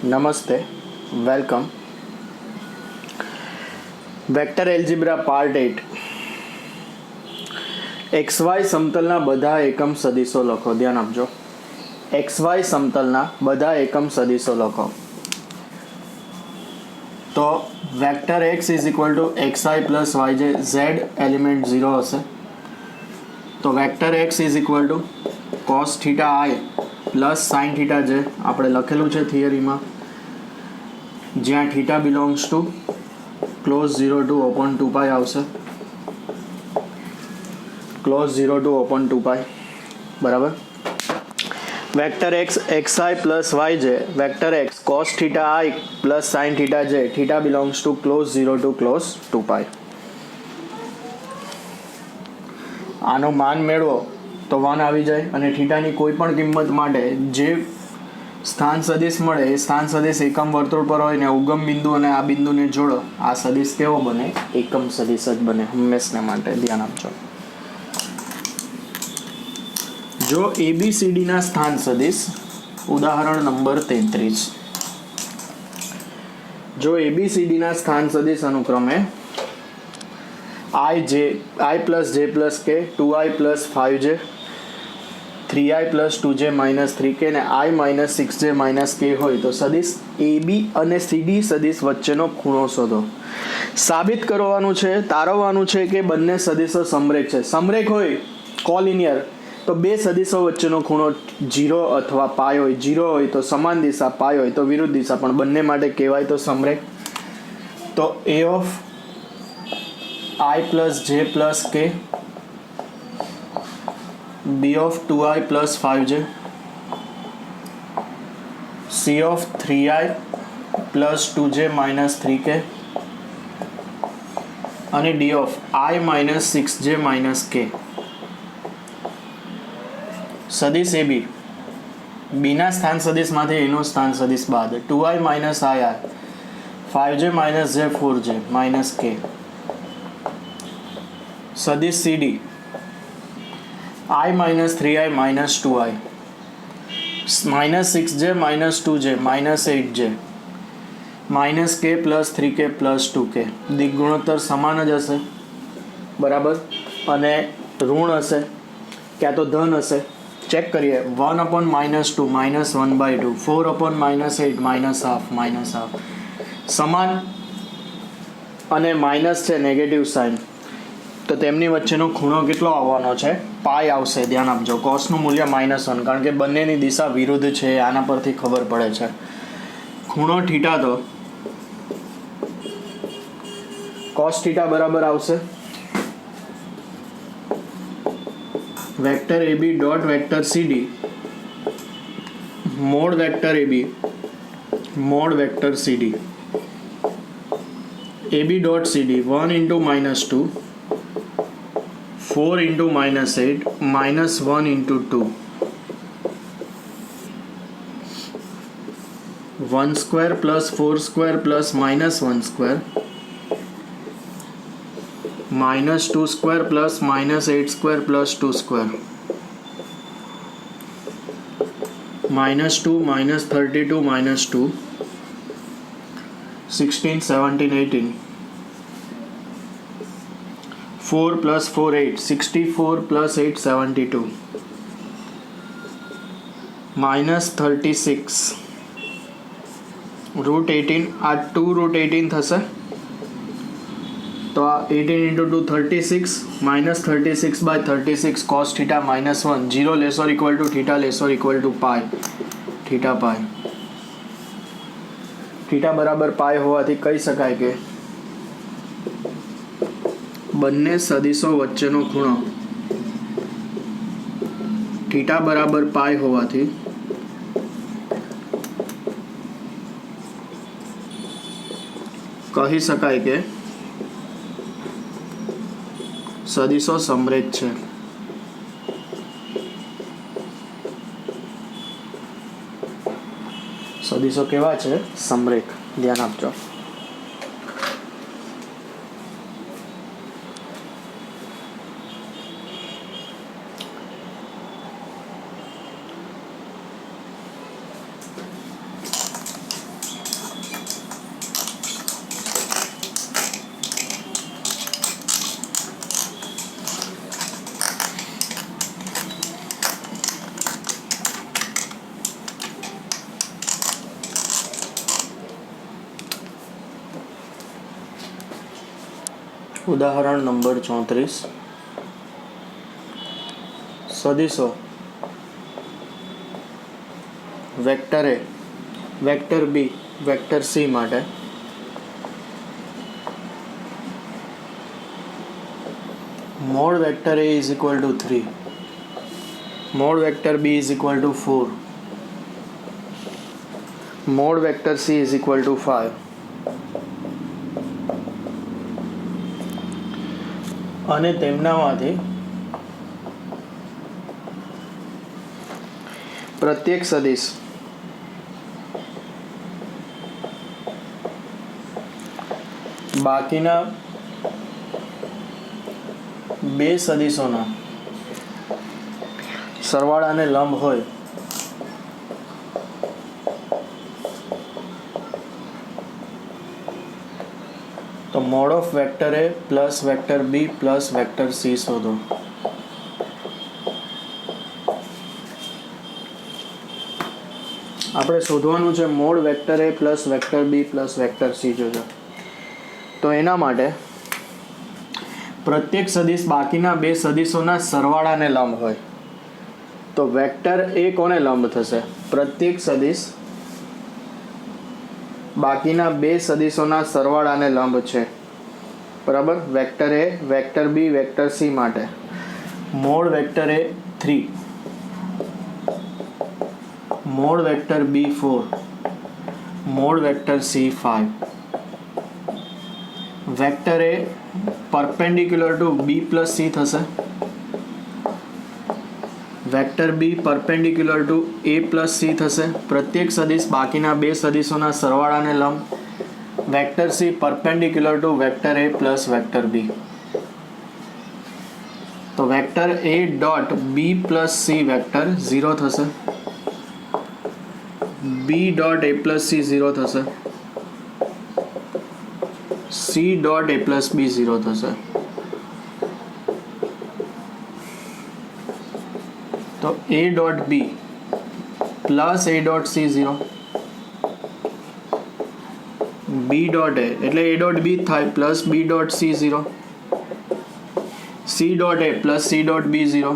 નમસ્તે, welcome. Vector algebra part 8. XY સમતલના બધા એકમ સદિશો લખો. ધ્યાન આપજો. XY સમતલના બધા એકમ સદિશો લખો. તો vector x is equal to xi plus yj, z element 0 હશે. તો vector x is equal to cos theta i plus sine theta જે આપણે લખેલું છે થિયરીમાં, જ્યાં theta belongs to close 0 to open 2π આવશે. ક્લોઝ 0 ટુ ઓપન 2π, બરાબર. Vector x xi plus yj, vector x cos theta i plus sine theta j, theta belongs to close 0 to close 2π. આનો માન મેળવો તો 1 આવી જાય, અને થીટાની કોઈ પણ કિંમત માટે જે સ્થાન સદિશ મળે એ સ્થાન સદિશ એકમ વર્તુળ પર હોય ને ઉગમ બિંદુ અને આ બિંદુને જોડો, આ સદિશ કેવો બને? એકમ સદિશ જ બને હંમેશને માટે. ધ્યાન આપજો. જો ABCD ના સ્થાન સદિશ, ઉદાહરણ નંબર 33, જો ABCD ના સ્થાન સદિશ અનુક્રમે i plus j plus k, 2i plus 5j, 3i plus 2j minus 3k અને i minus 6j minus k હોય તો સદિશ AB અને CD સદિશ વચ્ચેનો ખૂણો શોધો. સાબિત કરવાનું છે, તારવવાનું છે કે બંને સદિશો સમરેખ છે. સમરેખ હોય કોલિનિયર તો બે સદિશો વચ્ચેનો ખૂણો 0 અથવા પાય હોય. 0 હોય તો સમાન દિશા, પાય હોય તો વિરુદ્ધ દિશા, પણ બંને માટે કહેવાય તો સમરેખ. તો A of i plus j plus k, B of 2i plus 5j, C of 3i plus 2j minus 3k અને D of i minus 6j minus k. સદિશ AB, B ના સ્થાન સદિશમાંથી એનો સ્થાન સદિશ બાદ, 2i minus i, 5j minus j 4j minus k. સદિશ CD, i minus 3i minus 2i minus 6j minus 2j minus 8j minus k plus 3k plus 2k. દિક ગુણોત્તર સમાન જ હશે, બરાબર, અને ઋણ હશે ક્યાં તો ધન હશે. ચેક કરીએ. 1 upon minus 2 minus 1/2, 4 upon minus 8 minus half સમાન, અને માઇનસ છે નેગેટિવ સાઇન, તો તેમની વચ્ચેનો ખૂણો કેટલો આવવાનો છે? પાય આવશે. ધ્યાન આપજો. કોસનું મૂલ્ય -1, કારણ કે બંનેની દિશા વિરુદ્ધ છે, આના પરથી ખબર પડે છે. ખૂણો થીટા તો કોસ થીટા બરાબર આવશે vector AB dot vector CD mode vector AB mode vector CD. AB dot CD 1 into -2, 4 into -8 minus 1 into 2, 1 square plus 4 square plus minus 1 square minus 2 square plus minus 8 square plus 2 square minus 2 minus 32 minus 2, 16 17 18, 4 plus 4 8, 64 plus 8 72, minus 36, root 18, આ 2 root 18 થશે, તો આ 18 into 2 36, minus 36 by 36 cos theta minus 1, 0 less or equal to theta less or equal to pi, theta pi. theta બરાબર પાય હોવાથી કહી શકાય કે બંને સદિશો વચ્ચેનો ખૂણો થીટા બરાબર પાય હોવાથી કહી શકાય કે સદિશો સમરેખ છે. સદિશો કેવા છે? સમરેખ. ધ્યાન આપજો. ઉદાહરણ નંબર 34 સદીશો vector A vector B vector C માટે mod vector A is equal to 3, mod vector B is equal to 4, mod vector C is equal to 5 અને તેમનામાંથી પ્રત્યેક સદિશ બાકીના બે સદિશોના સરવાળાને લંબ હોય તો mod of vector A plus vector B plus vector C શોધો. આપણે શોધવાનું છે mod vector A plus vector B plus vector C જોજો. તો એના માટે પ્રત્યેક સદિશ બાકીના બે સદિશોના સરવાળાને લંબ હોય તો વેક્ટર એ કોને લંબ થશે? પ્રત્યેક સદિશ બાકીના બે સદિશોના સરવાળાને લંબ છે, બરાબર. Vector A vector B vector C માટે mod vector A 3, mod vector B 4, mod vector C 5. Vector A perpendicular to B plus C થશે, vector B perpendicular to A plus C થશે. પ્રત્યેક સદિશ બાકીના બે સદિશોના સરવાળાને લંબ. Vector C perpendicular to vector A plus vector B. તો વેક્ટર એ dot B plus C vector 0 થશે, B dot A plus C 0 થશે, C dot A plus B 0 થશે. તો A dot B plus A dot C 0, B dot A એટલે A dot B થાય plus B dot C 0, C dot A plus C dot B 0.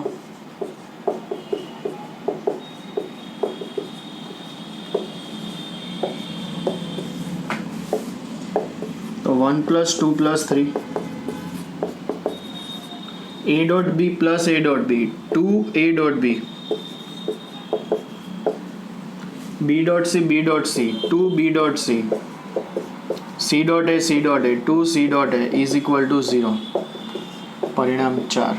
તો 1 plus 2 plus 3, a dot b plus a dot b 2 a dot b, b dot c 2 b dot c, c dot a 2 c dot a is equal to 0. પરિણામ 4.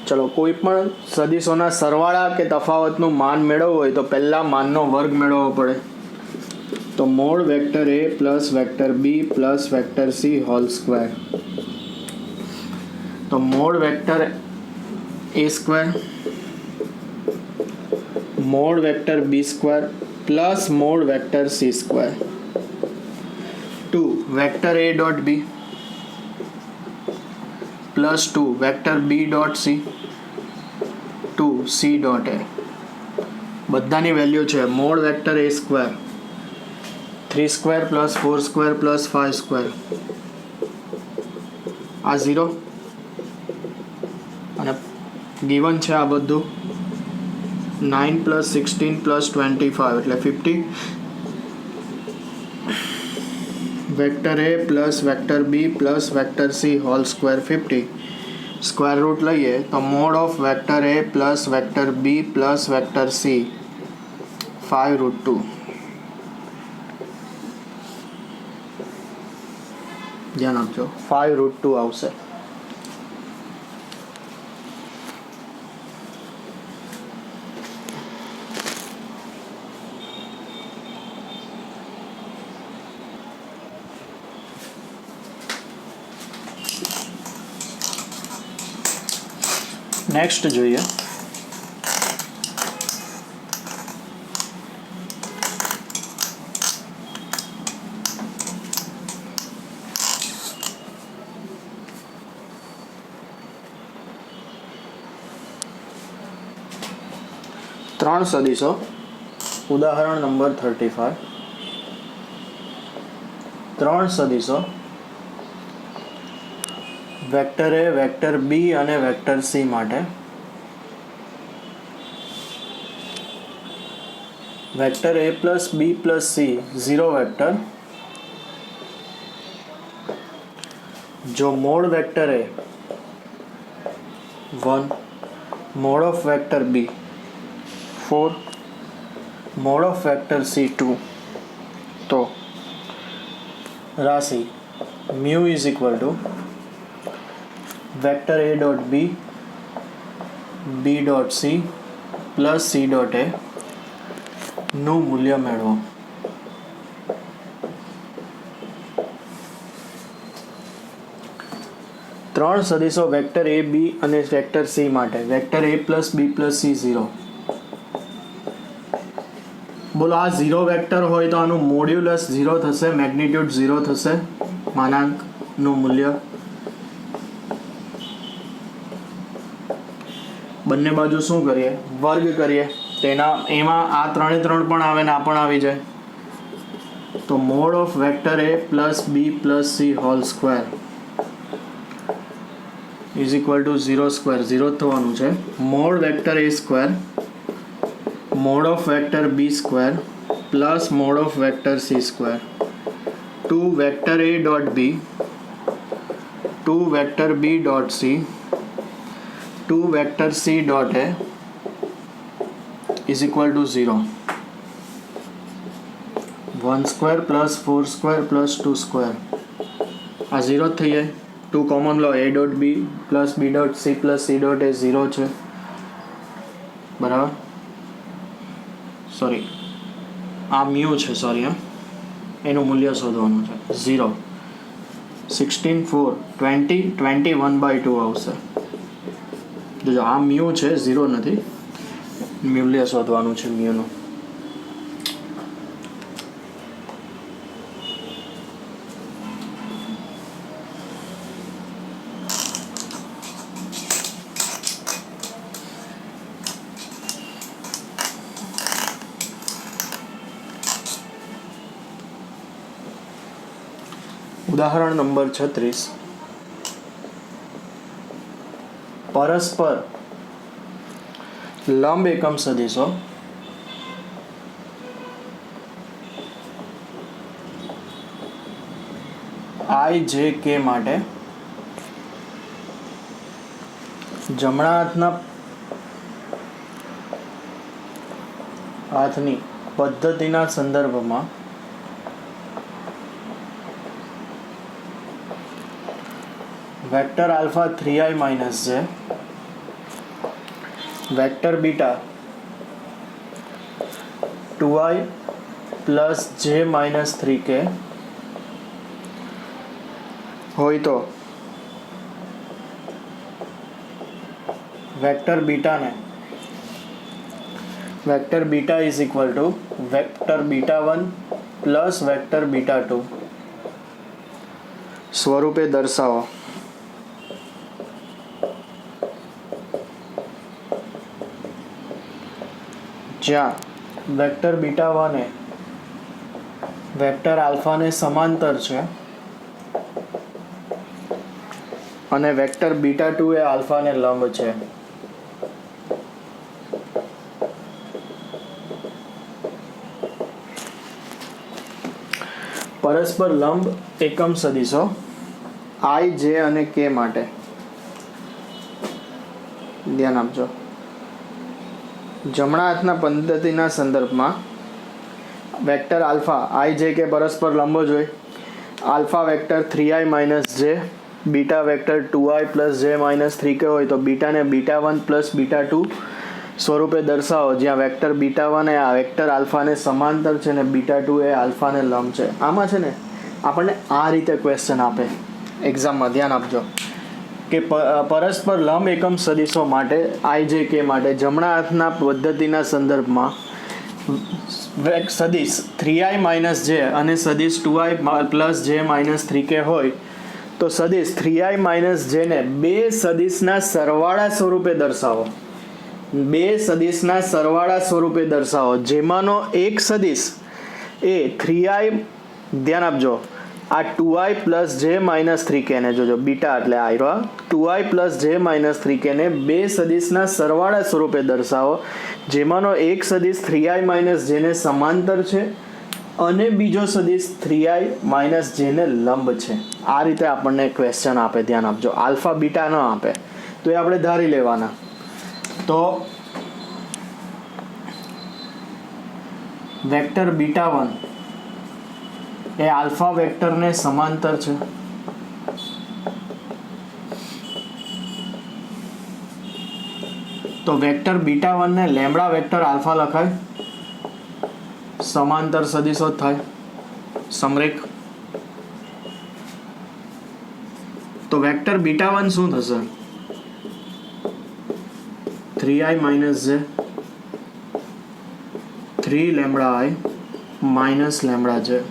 ચલો કોઈ પણ સદિશોના સરવાળા કે તફાવતનું માન મેળવવું હોય તો પહેલા માનનો વર્ગ મેળવવો પડે. તો mod vector A plus vector B plus vector C whole square. તો mod vector A square mod vector B square plus mod vector C square 2 vector A dot B plus 2 vector B dot C 2 C dot A. બધાની value છે mod vector A square 3 square plus 4 square plus 5 square, આ 0 અને given છે આ બધું 9 plus 16 plus 25 એટલે 50. Vector A plus vector B plus vector C whole square 50. Square root લઈએ તો mod of vector A plus vector B plus vector C 5√2. ધ્યાન આપજો 5√2 આવશે. નેક્સ્ટ જોઈએ ત્રણ સદિશો. ઉદાહરણ નંબર 35. ત્રણ સદિશો વેક્ટર એ, વેક્ટર બી અને વેક્ટર સી માટે vector A plus B plus C 0 vector જો mod vector A 1, mod of vector B 4, mod of vector C 2, તો રાશિ mu is equal to vector A dot B dot C plus C dot A નું મૂલ્ય મેળવો. ત્રણ સદિશો vector A B અને vector C માટે vector A plus B plus C 0. બોલો આ 0 વેક્ટર હોય તો આનું મોડ્યુલસ 0 થશે, મેગ્નિટ્યુડ 0 થશે, માનાંકનું મૂલ્ય. બંને બાજુ શું કરીએ? વર્ગ કરીએ. તેના એમાં આ 3 પણ આવે ને આ પણ આવી જાય. તો mod of vector A plus B plus C whole square is equal to 0 square, 0 થવાનું છે. Mod vector A square mod of vector B square plus mod of vector C square 2 vector A dot B 2 vector B dot C 2 vector C dot A is equal to 0. 1 square plus 4 square plus 2 square આ 0 થઈ જાય. 2 common લો, a dot B plus B dot C plus C dot A 0 છે, બરાબર. Sorry આ mu છે, sorry હા, એનું મૂલ્ય શોધવાનું છે 0. 16 4 20 21/2 આવશે. જો આ મ્યુ છે, 0 નથી, મૂલ્ય શોધવાનું છે મ્યુનું. ઉદાહરણ નંબર 36. પરસ્પર લંબ એકમ સદિશો આઈ જે કે માટે જમણા હાથની પદ્ધતિના સંદર્ભમાં vector alpha 3i minus j vector beta 2i plus j minus 3k होय तो वेक्टर बीटा ने vector beta is equal to vector beta 1 plus vector beta 2 स्वरूपे दर्शाવો. જ્યાં વેક્ટર બીટા 1 એ વેક્ટર આલ્ફાને સમાંતર છે અને વેક્ટર બીટા 2 એ આલ્ફાને લંબ છે. પરસ્પર લંબ એકમ સદિશો આઈ જે અને કે માટે ધ્યાન આપજો. જમણા હાથના પદ્ધતિના સંદર્ભમાં વેક્ટર આલ્ફા આઈ જે કે પરસ્પર લંબો જ હોય. આલ્ફા વેક્ટર 3i માઇનસ જે, beta vector 2i plus J minus 3k હોય તો બીટાને બીટા 1 પ્લસ બીટા 2 સ્વરૂપે દર્શાવો, જ્યાં વેક્ટર બીટા 1 એ આ વેક્ટર આલ્ફાને સમાંતર છે અને બીટા 2 એ આલ્ફાને લંબ છે. આમાં છે ને આપણને આ રીતે ક્વેશ્ચન આપે એક્ઝામમાં, ધ્યાન આપજો કે પરસ્પર લંબ એકમ સદિશો માટે આઈ જે કે માટે જમણા હાથના પદ્ધતિના સંદર્ભમાં સદિશ 3i માઇનસ જે અને સદિશ 2i plus J minus 3k હોય તો સદિશ 3i માઇનસ જેને બે સદિશના સરવાળા સ્વરૂપે દર્શાવો. બે સદિશના સરવાળા સ્વરૂપે દર્શાવો, જેમાંનો એક સદિશ એ 3i, ધ્યાન આપજો, આ 2i plus J minus 3k ને જોજો બીટા એટલે આયરો 2i plus J minus 3k ને બે સદિશના સરવાળા સ્વરૂપે દર્શાવો જેમાંનો એક સદિશ 3i માઇનસ જેને સમાંતર છે અને બીજો સદિશ 3i માઇનસ જેને લંબ છે. આ રીતે આપણને ક્વેશ્ચન આપે, ધ્યાન આપજો. આલ્ફા બીટા ન આપે તો એ આપણે ધારી લેવાના. તો વેક્ટર બીટા 1 એ આલ્ફા વેક્ટરને સમાંતર છે. તો વેક્ટર બીટા 1 ને લેમ્બડા વેક્ટર આલ્ફા લખાય, સમાંતર સદિશો થાય સમરેખ. તો વેક્ટર બીટા 1 શું થશે? 3i માઇનસ જે 3 લેમ્બડા i માઇનસ લેમ્બડા જે.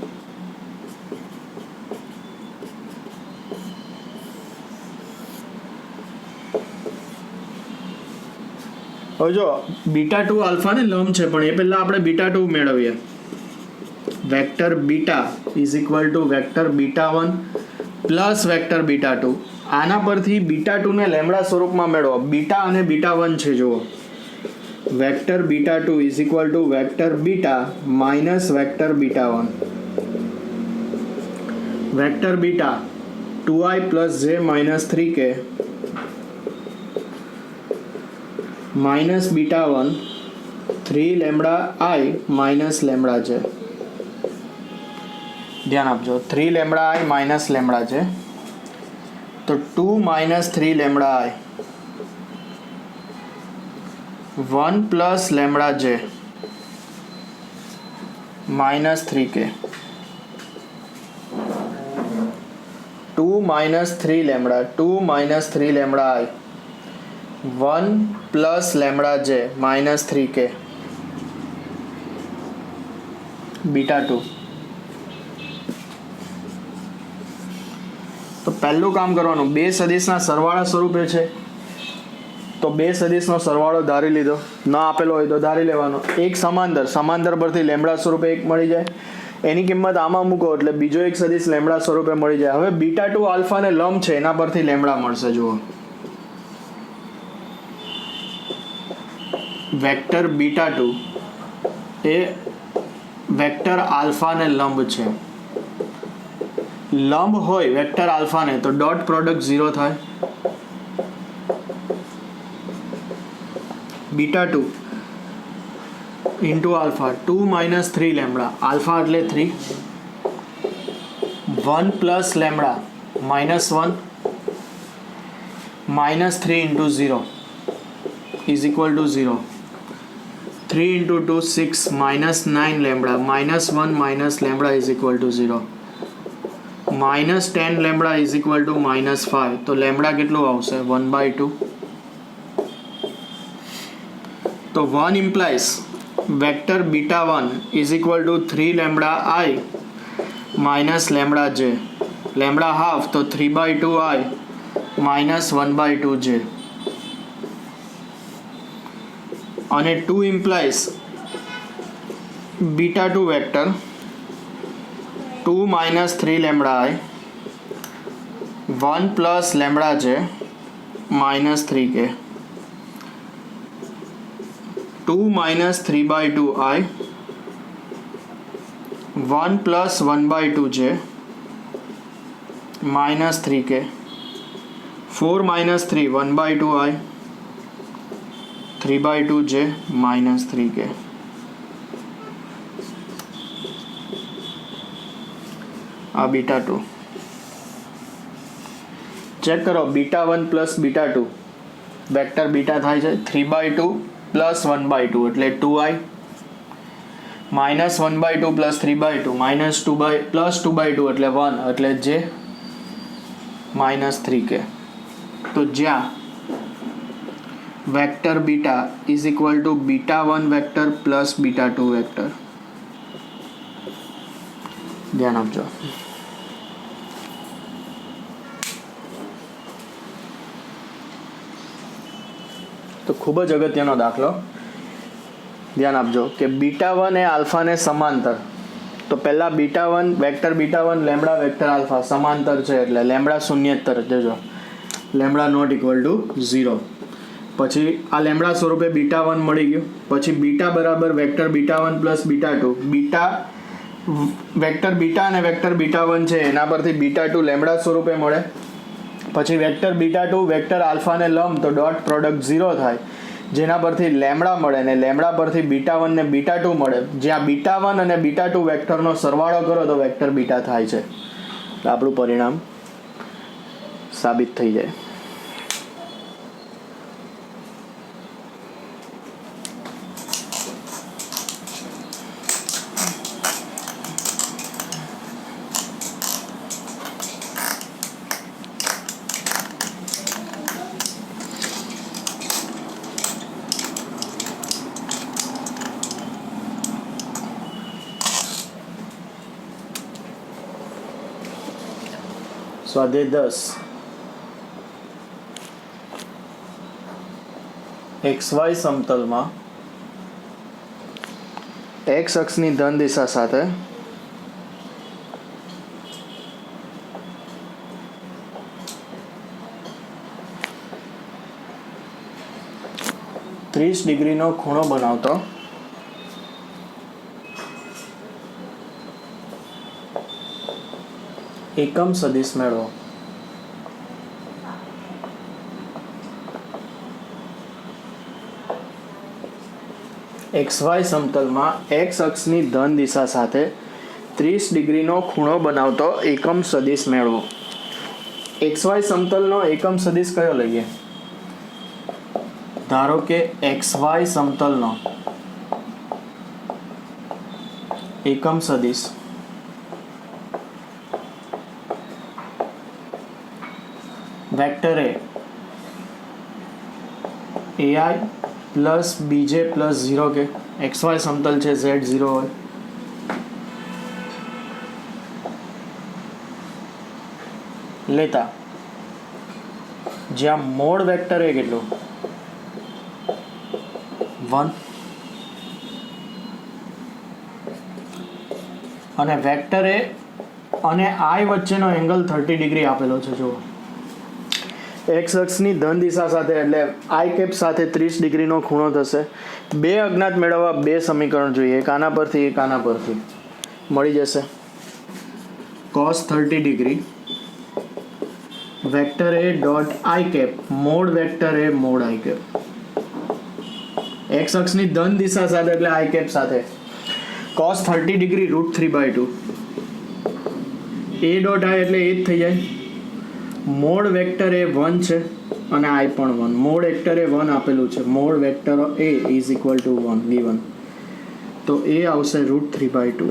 હવે જો બીટા 2 આલ્ફા ને લંબ છે પણ એ પહેલા આપણે બીટા 2 મેળવીએ. Vector beta is equal to vector beta 1 plus vector beta 2. આના પરથી બીટા 2 ને લેમ્બડા સ્વરૂપમાં મેળવો. બીટા અને બીટા 1 છે જુઓ. Vector beta 2 is equal to vector beta minus vector beta 1. Vector beta 2i plus J minus 3k minus beta 1 3 lambda i minus lambda J. ધ્યાન આપજો, 3 lambda i minus lambda J. તો 2 minus 3 lambda i 1 plus lambda J minus 3k. 2 minus 3 lambda 2 minus 3 lambda i 1 plus lambda J minus 3k beta 2. તો પહેલું કામ કરવાનું, બે સદિશના સરવાળા સ્વરૂપે છે તો બે સદિશનો સરવાળો ધારી લીધો, ન આપેલો હોય તો ધારી લેવાનો. એક સમાંતર પરથી લેમ્બડા સ્વરૂપે એક મળી જાય, એની કિંમત આમાં મૂકો એટલે બીજો એક સદિશ લેમ્બડા સ્વરૂપે મળી જાય. હવે બીટા 2 આલ્ફાને લંબ છે એના પરથી લેમ્બડા મળશે. જુઓ વેક્ટર બીટા 2 એ વેક્ટર આલ્ફાને લંબ છે. લંબ હોય વેક્ટર આલ્ફાને તો ડોટ પ્રોડક્ટ 0 થાય. Beta 2 into alpha 2 minus 3 lambda, alpha એટલે 3, 1 plus lambda minus 1 minus 3 into 0 is equal to 0. 3 into 2 6 minus 9 lambda minus 1 minus lambda is equal to 0. minus 10 lambda is equal to minus 5. તો lambda કેટલું આવશે? 1/2. તો 1 implies vector beta 1 is equal to 3 lambda I minus lambda j. lambda half તો 3/2 I minus 1/2 j. અને 2 implies beta 2 vector 2 minus 3 lambda I 1 plus lambda j minus 3k. 2 minus 3/2 I 1 plus 1/2 j minus 3k. 4 minus 3 1/2 I 3/2 j minus 3k. આ beta 2 check કરો. Beta 1 plus beta 2 vector beta થાય છે 3/2 plus 1/2 એટલે 2i minus 1/2 plus 3/2 minus 2 plus 2/2 એટલે 1 એટલે j minus 3k. તો જ્યાં vector beta is equal two beta 1 vector plus beta 2 vector. ધ્યાન આપજો. તો ખૂબ જ અગત્યનો દાખલો. ધ્યાન આપજો કે બીટા 1 એ આલ્ફાને સમાંતર તો પહેલા β1 વેક્ટર β1 લેમ્બડા વેક્ટર આલ્ફા સમાંતર છે એટલે લેમ્બડા શૂન્યેતર જજો લેમ્બડા નોટ ઇક્વલ ટુ 0. પછી આ લેમ્બડા સ્વરૂપે β1 મળી ગયું. પછી બીટા બરાબર vector β1 plus β2 beta vector beta અને વેક્ટર β1 છે એના પરથી β2 લેમ્બડા સ્વરૂપે મળે. પછી વેક્ટર β2 વેક્ટર આલ્ફાને લંબ તો ડોટ પ્રોડક્ટ 0 થાય જેના પરથી લેમ્બડા મળે ને લેમ્બડા પરથી β1 ને β2 મળે જ્યાં β1 અને β2 વેક્ટરનો સરવાળો કરો તો વેક્ટર બીટા થાય છે. આપણું પરિણામ સાબિત થઈ જાય. સ્વાધ્યાય 10 XY સમતલમાં x અક્ષની ધન દિશા સાથે ત્રીસ ડિગ્રીનો ખૂણો બનાવતો એકમ સદિશ મેળવો. XY સમતલમાં x અક્ષની ધન દિશા સાથે 30 ડિગ્રીનો ખૂણો બનાવતો એકમ સદિશ મેળવો. XY સમતલનો એકમ સદિશ કયો લઈએ? ધારો કે XY સમતલનો એકમ સદિશ vector AI plus BJ plus 0 કે XY સમતલ છે Z0 હોય લેતા જ્યાં મોડ વેક્ટર એ કેટલું 1 અને વેક્ટર એ અને I વચ્ચેનો એંગલ 30 ડિગ્રી આપેલો છે. જુઓ x અક્ષની ધન દિશા સાથે એટલે I કેપ સાથે 30 ડિગ્રીનો ખૂણો થશે. બે અજ્ઞાત મેળવવા બે સમીકરણ જોઈએ, એક આના પરથી એક આના પરથી મળી જશે. cos 30 degree vector A dot I cap mod vector a mod I cap x અક્ષની ધન દિશા સાથે એટલે I કેપ સાથે cos 30 degree √3/2 a dot I એટલે એ જ થઈ જાય. મોડ વેક્ટર એ 1 છે અને I પણ 1. મોડ વેક્ટર એ 1 આપેલું છે. Mod vector a is equal two 1 given તો a આવશે √3/2.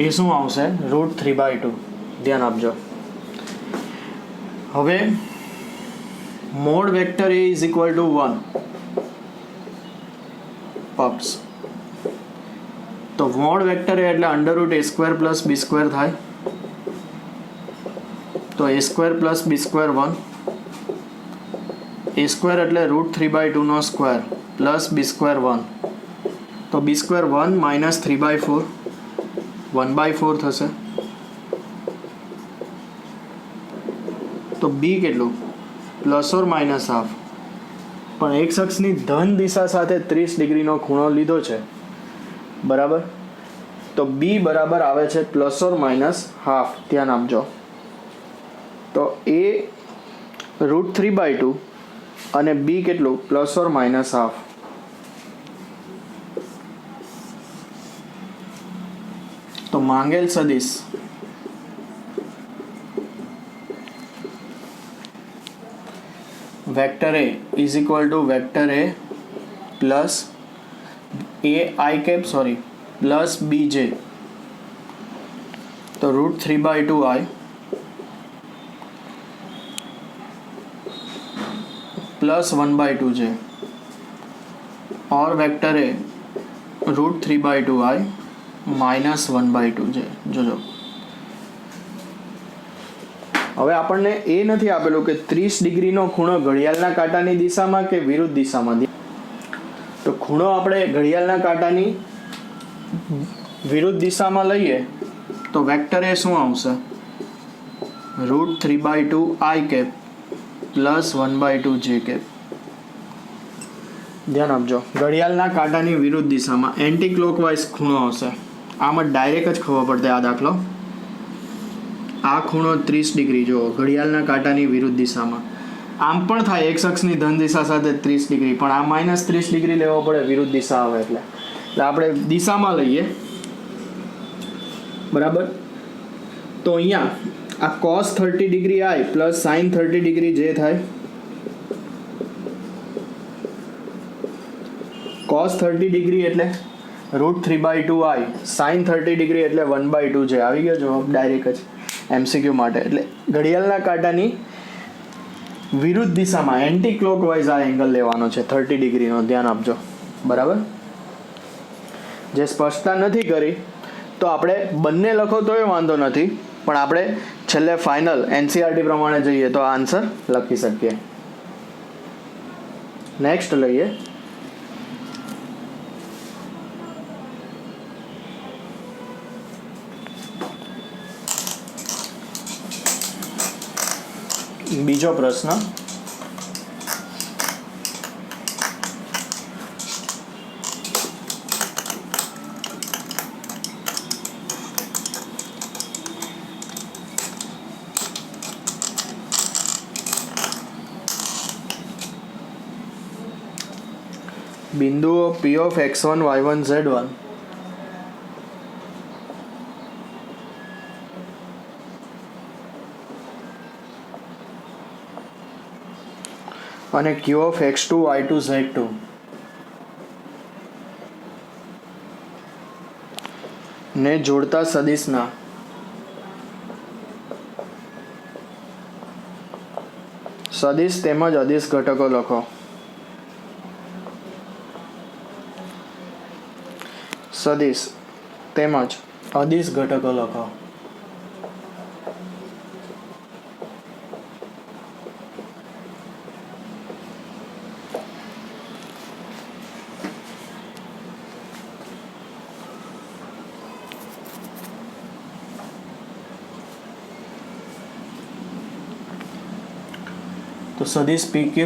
એ શું આવશે? √3/2. ધ્યાન આપજો. હવે mode vector a is equal two 1 પક્ષ તો મોડ વેક્ટર એ એટલે √a² પ્લસ b² થાય તો a² પ્લસ b² 1 a² એટલે √3/2 નો સ્ક્વેર પ્લસ b² 1 તો b² 1 માઇનસ 3/4 1/4 થશે. તો b કેટલું પ્લસ ઓર માઇનસ હાફ પણ એક અક્ષની ધન દિશા સાથે 30 ડિગ્રીનો ખૂણો લીધો છે બરાબર તો b બરાબર આવે છે પ્લસ ઓર માઇનસ હાફ. ધ્યાન આપજો. તો a √3/2 અને b કેટલું પ્લસ ઓર માઇનસ હાફ. તો માંગેલ સદિશ vector a is equal to vector a plus I cap plus bj તો √3/2 I प्लस 1/2 j और vector a √3/2 I minus 1/2 j. જોજો હવે આપણને એ નથી આપેલું કે 30 ડિગ્રીનો ખૂણો ઘડિયાળના કાંટાની દિશામાં કે વિરુદ્ધ દિશામાં. તો ખૂણો આપણે ઘડિયાળના કાંટાની વિરુદ્ધ દિશામાં લઈએ તો વેક્ટર એ શું આવશે? √3/2 i cap plus 1/2 j cap. ધ્યાન આપજો, ઘડિયાળના કાંટાની વિરુદ્ધ દિશામાં એન્ટી ક્લોકવાઇઝ ખૂણો આવશે. આમાં ડાયરેક્ટ જ ખબર પડશે આ દાખલો. આ ખૂણો 30 ડિગ્રી, જો ઘડિયાળના કાંટાની વિરુદ્ધ દિશામાં. આમ પણ થાય એક્સ અક્ષની ધન દિશા સાથે 30 ડિગ્રી, પણ આ -30 ડિગ્રી લેવો પડે વિરુદ્ધ દિશા આવે એટલે આપણે દિશામાં લઈએ, બરાબર. તો અહીંયા આ cos 30 degree i plus sin 30 degree જે થાય, cos 30 ડિગ્રી એટલે √3/2 i, sin 30 ડિગ્રી એટલે 1/2 જે આવી ગયો જવાબ ડાયરેક્ટ જ MCQ માટે. એટલે ઘડિયાળના કાંટાની વિરુદ્ધ દિશામાં એન્ટી ક્લોકવાઇઝ આ એંગલ લેવાનો છે 30 ડિગ્રીનો, ધ્યાન આપજો, બરાબર. જે સ્પષ્ટતા નથી કરી તો આપણે બંને લખો તોય વાંધો નથી, પણ આપણે છેલ્લે ફાઇનલ NCERT પ્રમાણે જઈએ તો આન્સર લખી શકીએ. નેક્સ્ટ લઈએ. બીજો પ્રશ્ન. બિંદુઓ P of x1, y1, z1 અને Q of x2, y2, z2 ને જોડતા સદિશના સદિશ તેમજ અદિશ ઘટકો લખો. સદિશ તેમજ અદિશ ઘટકો લખો. તો સદિશ PQ,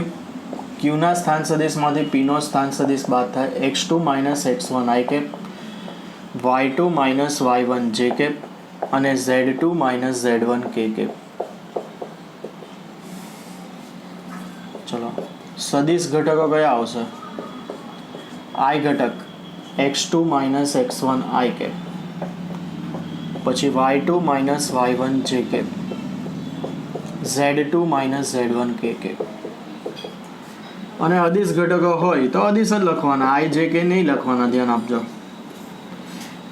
Q ના સ્થાન સદિશમાંથી P નો સ્થાન સદિશ બાદ થાય. x2 - x1 i cap, y2 - y1 j cap અને z2 - z1 k કેપ. ચલો, સદિશ ઘટકો કયા આવશે? i ઘટક x2 - x1 i કેપ, પછી y2 - y1 j cap, z2 - z1 k cap. અને અદિશ ઘટકો હોય તો અદિશ જ લખવાના, i j k નહીં લખવાના, ધ્યાન આપજો.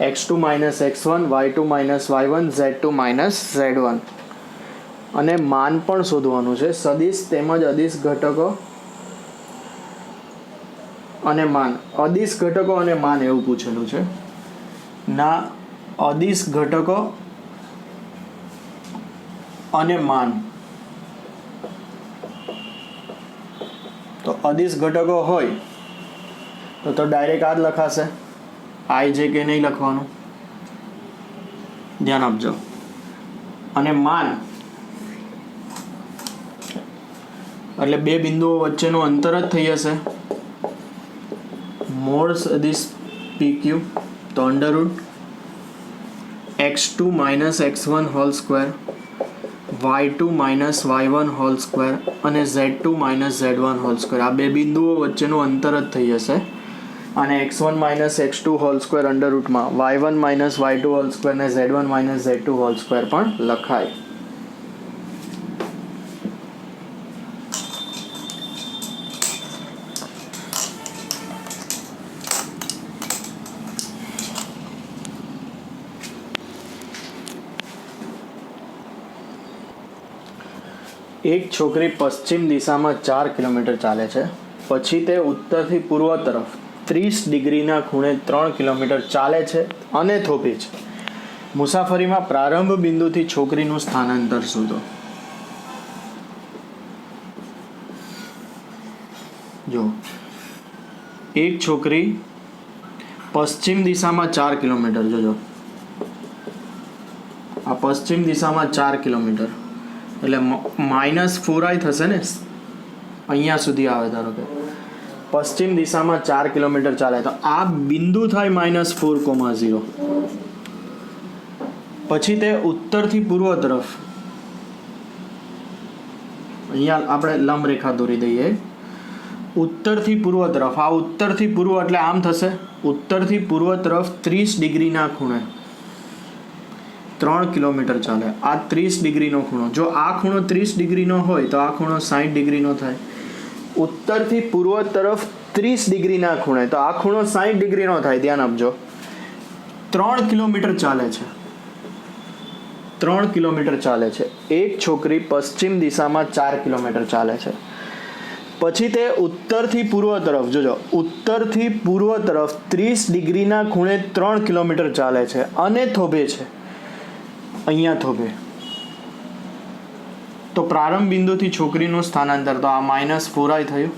x2 - x1, y2 - y1, z2 - z1. અને માન પણ શોધવાનું છે. સદિશ તેમજ અદિશ ઘટકો અને માન. અદિશ ઘટકો અને માન એવું પૂછેલું છે ના. અદિશ ઘટકો અને માન. તો અદિશ ઘટકો હોય તો ડાયરેક્ટ આ જ લખાશે, i j k નહીં લખવાનું, ધ્યાન આપજો. અને માન એટલે બે બિંદુઓ વચ્ચેનું અંતર જ થઈ જશે. મોડ સદિશ PQ તો √ x2 - x1 whole square, y2 - y1 whole square અને z2 - z1 હોલ સ્ક્વેર. આ બે બિંદુઓ વચ્ચેનું અંતર જ થઈ જશે. અને x1 - x2 whole square √ y1 - y2 whole square ને z1 - z2 હોલ સ્ક્વેર પણ લખાય. એક છોકરી પશ્ચિમ દિશામાં 4 કિલોમીટર ચાલે છે, પછી તે ઉત્તરથી પૂર્વ તરફ 30 ડિગ્રીના ખૂણે 3 કિલોમીટર ચાલે છે અને થોભે છે. મુસાફરીમાં પ્રારંભ બિંદુથી છોકરીનું સ્થાનાંતર શોધો. જો એક છોકરી પશ્ચિમ દિશામાં 4 કિલોમીટર, જોજો આ પશ્ચિમ દિશામાં 4 કિલોમીટર એટલે -4i થશે ને, અહીંયા સુધી આવે. ધારો કે પશ્ચિમ દિશામાં 4 કિલોમીટર ચાલે તો આ બિંદુ થાય -4,0. પછી તે ઉત્તરથી પૂર્વ તરફ, અહીંયા આપણે લંબ રેખા દોરી દઈએ. ઉત્તરથી પૂર્વ તરફ, આ ઉત્તરથી પૂર્વ એટલે આમ થશે. ઉત્તરથી પૂર્વ તરફ 30 ડિગ્રીના ખૂણે 3 કિલોમીટર ચાલે. આ 30 ડિગ્રીનો ખૂણો, જો આ ખૂણો 30 ડિગ્રીનો હોય તો આ ખૂણો 60 ડિગ્રીનો થાય. ઉત્તરથી પૂર્વ તરફ 30 ડિગ્રીના ખૂણે તો આ ખૂણો 60 ડિગ્રીનો થાય. ધ્યાન આપજો. 3 કિલોમીટર ચાલે છે. 3 કિલોમીટર ચાલે છે. એક છોકરી પશ્ચિમ દિશામાં 4 કિલોમીટર ચાલે છે. પછી તે ઉત્તરથી પૂર્વ તરફ, જોજો ઉત્તરથી પૂર્વ તરફ 30 ડિગ્રીના ખૂણે 3 કિલોમીટર ચાલે છે અને થોભે છે. અહીંયા થોભે. તો પ્રારંભ બિંદુથી છોકરીનું સ્થાનાંતર તો આ -4i થયું,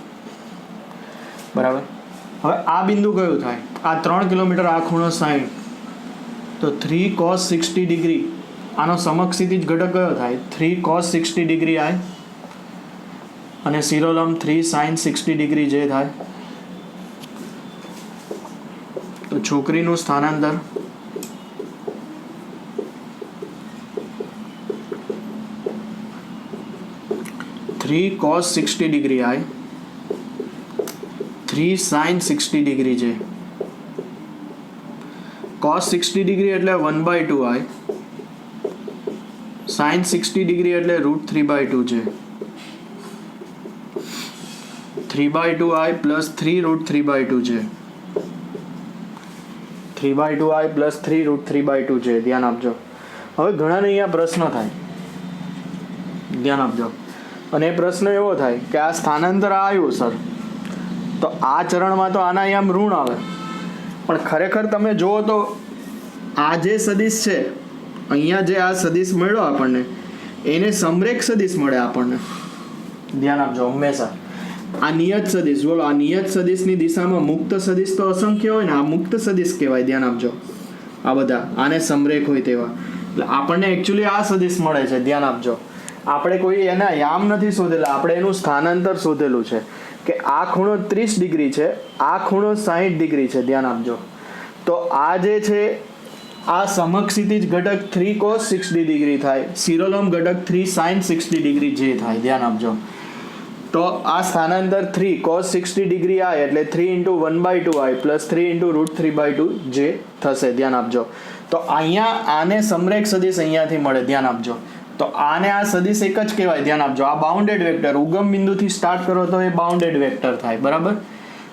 બરાબર. હવે આ બિંદુ કયું થાય? આ 3 કિલોમીટર, આ ખૂણો 60, તો 3 cos 60 ડિગ્રી. આનો સમક્ષિતિજ ઘટક કયો થાય? 3 cos 60 ડિગ્રી i અને શિરોલંબ 3 sin 60 ડિગ્રી જે થાય. તો છોકરીનું સ્થાનાંતર cos 60 degree i 3 sin 60 degree જે. cos 60 ડિગ્રી એટલે 1/2i, sin 60 ડિગ્રી એટલે √3/2 છે. 3/2i પ્લસ 3√3/2 છે. 3/2i પ્લસ 3√3/2 છે. ધ્યાન આપજો. હવે ઘણાને અહીંયા પ્રશ્ન થાય, ધ્યાન આપજો. અને એ પ્રશ્ન એવો થાય કે આ સ્થાનાંતર આવ્યું સર, તો આ ચરણમાં તો આના અહીંયા ઋણ આવે, પણ ખરેખર તમે જુઓ તો આ જે સદિશ છે, અહીંયા જે આ સદિશ મળ્યો આપણને, એને સમરેખ સદિશ મળે આપણને. ધ્યાન આપજો હંમેશા. આ નિયત સદિશ, બોલો આ નિયત સદિશની દિશામાં મુક્ત સદિશ તો અસંખ્ય હોય ને, આ મુક્ત સદિશ કહેવાય. ધ્યાન આપજો. આ બધા આને સમરેખ હોય તેવા, એટલે આપણને એકચ્યુઅલી આ સદિશ મળે છે. ધ્યાન આપજો. આપણે કોઈ એના યામ નથી શોધેલા, આપણે એનું સ્થાનાંતર શોધેલું છે કે આ ખૂણો 30 ડિગ્રી છે, આ ખૂણો 60 ડિગ્રી છે. ધ્યાન આપજો. તો આ જે છે આ સમક્ષિતિજ ઘટક 3 cos 60 ડિગ્રી થાય, શિરોલંબ ઘટક 3 sin 60 ડિગ્રી જે થાય. ધ્યાન આપજો. તો આ સ્થાનાંતર 3 cos 60 ડિગ્રી i એટલે 3 × 1/2i પ્લસ 3 × √3/2 જે થશે. ધ્યાન આપજો. તો અહીંયા આને સમરેખ સદિશ અહીંયાથી મળે. ધ્યાન આપજો. તો આને આ સદિશ એક જ કહેવાય. ધ્યાન આપજો. આ બાઉન્ડેડ વેક્ટર, ઉગમ બિંદુથી સ્ટાર્ટ કરો તો એ બાઉન્ડેડ વેક્ટર થાય, બરાબર.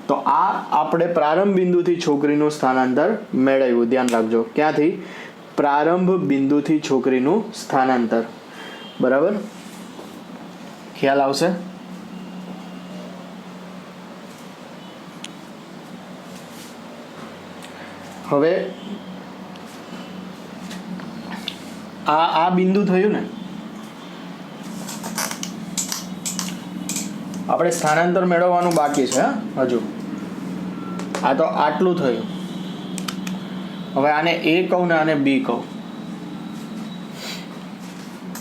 તો આ આપણે પ્રારંભ બિંદુથી છોકરીનું સ્થાનાંતર મેળવ્યું. ધ્યાન રાખજો. ક્યાંથી? પ્રારંભ બિંદુથી છોકરીનું સ્થાનાંતર, બરાબર. ખ્યાલ આવશે? હવે આ બિંદુ થયું ને, આપણે સ્થાનાંતર મેળવવાનું બાકી છે હજુ. આ તો આટલું થયું. હવે આને A કહું ને આને B કહું,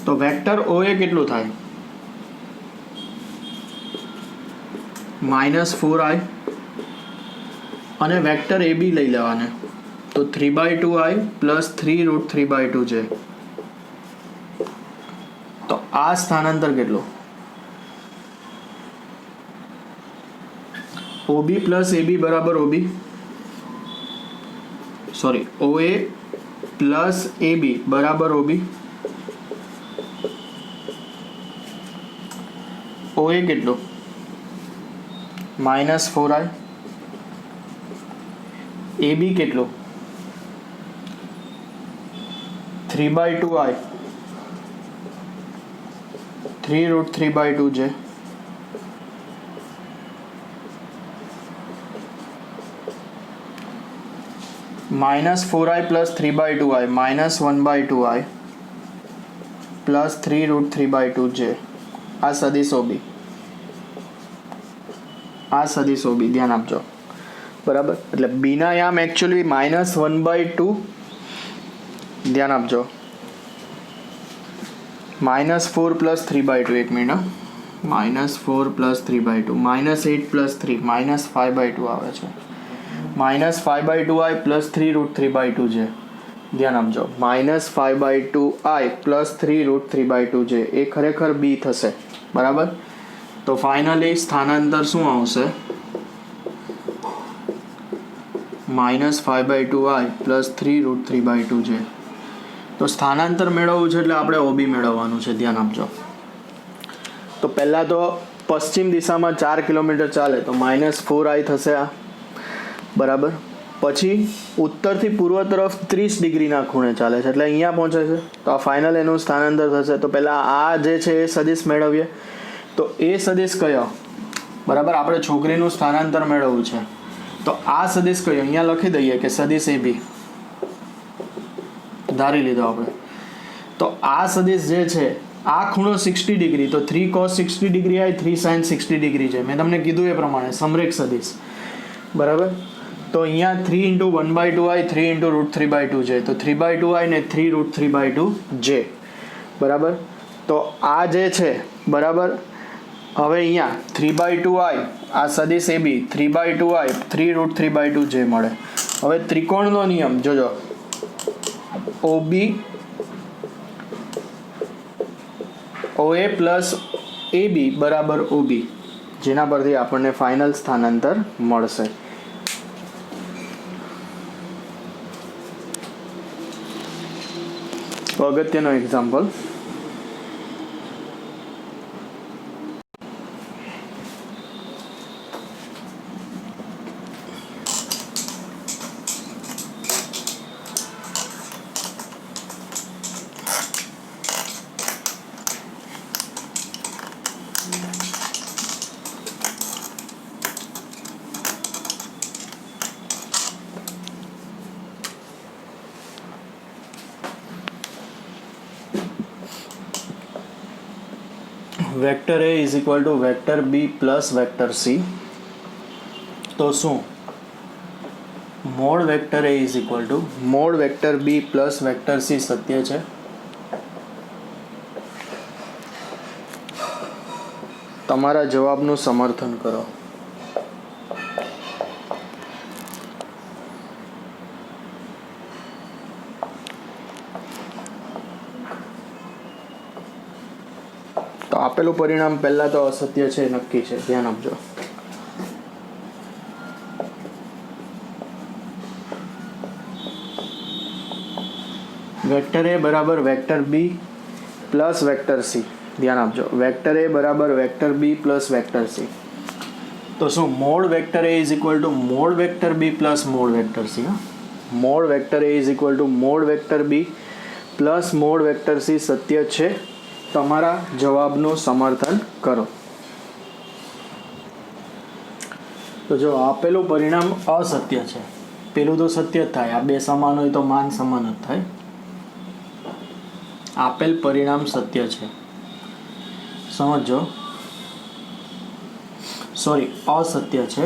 તો વેક્ટર OA કેટલું થાય? -4i અને વેક્ટર AB લઈ લેવાને, તો 3/2i પ્લસ 3√3/2 છે. તો આ સ્થાનાંતર કેટલું? OB પ્લસ AB બરાબર OB, sorry OA plus AB બરાબર OB. OA કેટલું? -4i. AB કેટલું? 3/2i 3√3/2 છે. -4i plus 3/2i -1/2i plus 3√3/2 છે. આ સદિશ OB, આ સદિશ OB. ધ્યાન આપજો. બરાબર, એટલે બીના યામ એકચ્યુઅલી -1/2, ધ્યાન આપજો, -4 + 3/2, એક મિનિટ, -4 + 3/2, -8 + 3, -5/2 આવે છે, -5/2i + 3√3/2 છે, ધ્યાન આપજો, -5/2i + 3√3/2 છે, એ ખરેખર બી થશે. બરાબર, તો ફાઇનલી સ્થાનાંતર શું આવશે? -5/2i + 3√3/2 છે. તો સ્થાનાંતર મેળવવું છે એટલે આપણે ઓબી મેળવવાનું છે, ધ્યાન આપજો. તો પહેલાં તો પશ્ચિમ દિશામાં 4 કિલોમીટર ચાલે તો -4i થશે આ. બરાબર, પછી ઉત્તરથી પૂર્વ તરફ 30 ડિગ્રીના ખૂણે ચાલે છે એટલે અહીંયા પહોંચે છે, તો આ ફાઇનલ એનું સ્થાનાંતર થશે. તો પહેલાં આ જે છે એ સદિશ મેળવીએ. તો એ સદિશ કયો? બરાબર, આપણે છોકરીનું સ્થાનાંતર મેળવવું છે, તો આ સદિશ કયો? અહીંયા લખી દઈએ કે સદિશ એ બી ધારી લીધો આપણે. તો આ સદિશ જે છે, આ ખૂણો 60 ડિગ્રી, તો 3 cos 60 ડિગ્રી આવી, 3 sin 60 ડિગ્રી છે. મેં તમને કીધું એ પ્રમાણે સમરેખ સદિશ. બરાબર, તો અહીંયા 3 × 1/2i 3 × √3/2 છે, તો 3/2i ને 3√3/2 છે. બરાબર, તો આ જે છે, બરાબર, હવે અહીંયા 3/2i, આ સદિશ એ બી 3/2i 3√3/2 જે મળે. હવે ત્રિકોણનો નિયમ જોજો, OB OA + AB = OB, જેના પરથી આપણને ફાઇનલ સ્થાનાંતર મળશે. તો અગત્યનો example, vector A = vector B + vector C. તો શું mode vector A = mode vector B + vector C સત્ય છે? તમારા જવાબનું સમર્થન કરો. તો આપેલું પરિણામ પહેલા તો અસત્ય છે, નક્કી છે, ધ્યાન આપજો. Vector A = vector B + vector C, ધ્યાન આપજો. Vector A = vector B + vector C. તો શું mode vector A = mode vector B + mode vector C? Mode vector A = mode vector B + mode vector C સત્ય છે? તમારા જવાબનું સમર્થન કરો. તો જો આપેલું પરિણામ અસત્ય છે, પેલું તો સત્ય જ થાય. આ બે સમાન હોય તો માન સમાન જ થાય. આપેલ પરિણામ સત્ય છે, સમજો, સોરી અસત્ય છે,